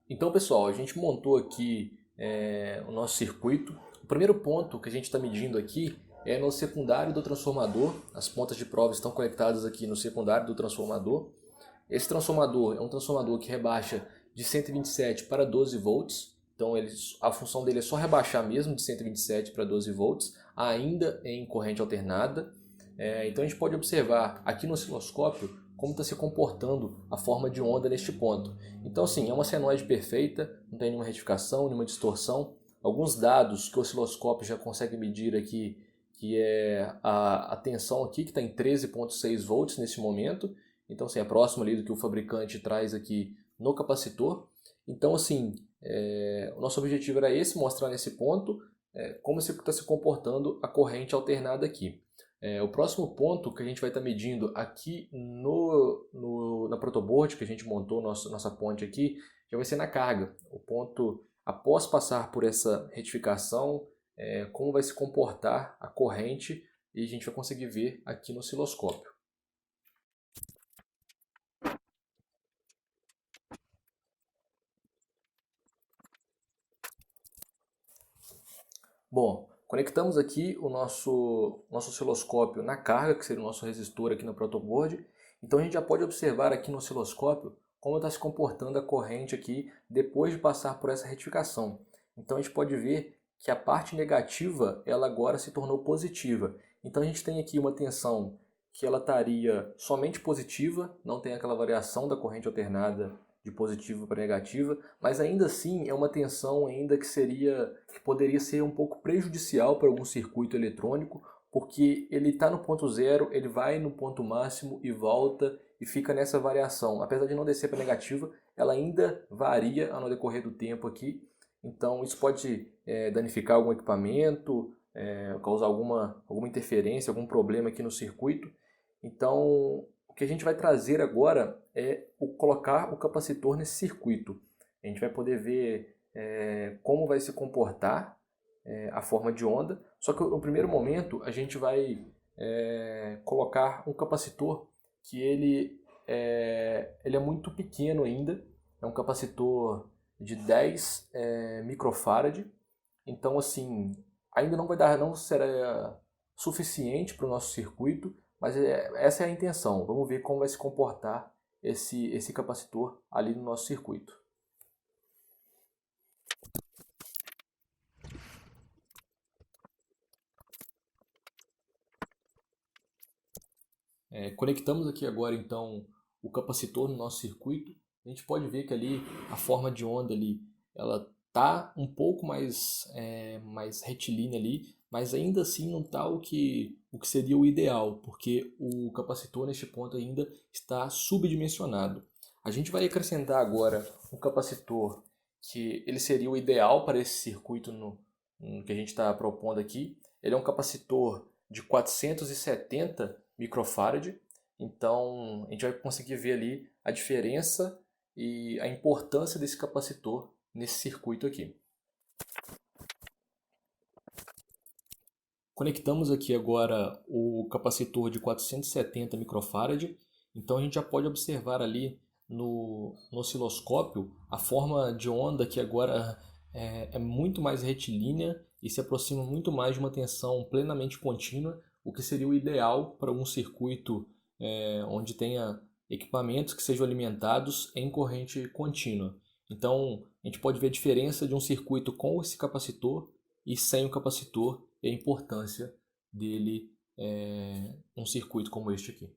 Então, pessoal, a gente montou aqui o nosso circuito. O primeiro ponto que a gente está medindo aqui é no secundário do transformador. As pontas de prova estão conectadas aqui no secundário do transformador. Esse transformador é um transformador que rebaixa de 127 para 12 volts. Então a função dele é só rebaixar mesmo de 127 para 12 volts, ainda em corrente alternada. Então a gente pode observar aqui no osciloscópio como está se comportando a forma de onda neste ponto. Então assim, é uma senoide perfeita, não tem nenhuma retificação, nenhuma distorção. Alguns dados que o osciloscópio já consegue medir aqui, que é a tensão aqui, que está em 13,6 volts nesse momento. Então assim, é próximo ali do que o fabricante traz aqui no capacitor. Então assim, o nosso objetivo era esse, mostrar nesse ponto como está se comportando a corrente alternada aqui. O próximo ponto que a gente vai estar medindo aqui na protoboard que a gente montou, nossa ponte aqui, já vai ser na carga. O ponto, após passar por essa retificação, como vai se comportar a corrente, e a gente vai conseguir ver aqui no osciloscópio. Bom, conectamos aqui o nosso osciloscópio na carga, que seria o nosso resistor aqui na protoboard. Então a gente já pode observar aqui no osciloscópio como está se comportando a corrente aqui depois de passar por essa retificação. Então a gente pode ver que a parte negativa ela agora se tornou positiva. Então a gente tem aqui uma tensão que ela estaria somente positiva, não tem aquela variação da corrente alternada de positiva para negativa, mas ainda assim é uma tensão ainda que poderia ser um pouco prejudicial para algum circuito eletrônico, porque ele está no ponto zero, ele vai no ponto máximo e volta e fica nessa variação. Apesar de não descer para negativa, ela ainda varia no decorrer do tempo aqui. Então isso pode danificar algum equipamento, causar alguma interferência, algum problema aqui no circuito. Então o que a gente vai trazer agora é colocar o capacitor nesse circuito. A gente vai poder ver como vai se comportar a forma de onda. Só que no primeiro momento a gente vai colocar um capacitor que ele é muito pequeno ainda. É um capacitor de 10 microfarad. Então assim, ainda não será suficiente para o nosso circuito, mas essa é a intenção. Vamos ver como vai se comportar esse capacitor ali no nosso circuito. Conectamos aqui agora então o capacitor no nosso circuito. A gente pode ver que ali a forma de onda ali, ela tá um pouco mais retilínea ali, mas ainda assim não está o que seria o ideal, porque o capacitor neste ponto ainda está subdimensionado. A gente vai acrescentar agora um capacitor que ele seria o ideal para esse circuito que a gente está propondo aqui. Ele é um capacitor de 470 microfarad. Então a gente vai conseguir ver ali a diferença e a importância desse capacitor nesse circuito aqui. Conectamos aqui agora o capacitor de 470 microfarad. Então a gente já pode observar ali no osciloscópio a forma de onda que agora é muito mais retilínea e se aproxima muito mais de uma tensão plenamente contínua, o que seria o ideal para um circuito onde tenha equipamentos que sejam alimentados em corrente contínua. Então a gente pode ver a diferença de um circuito com esse capacitor e sem o capacitor e a importância dele um circuito como este aqui.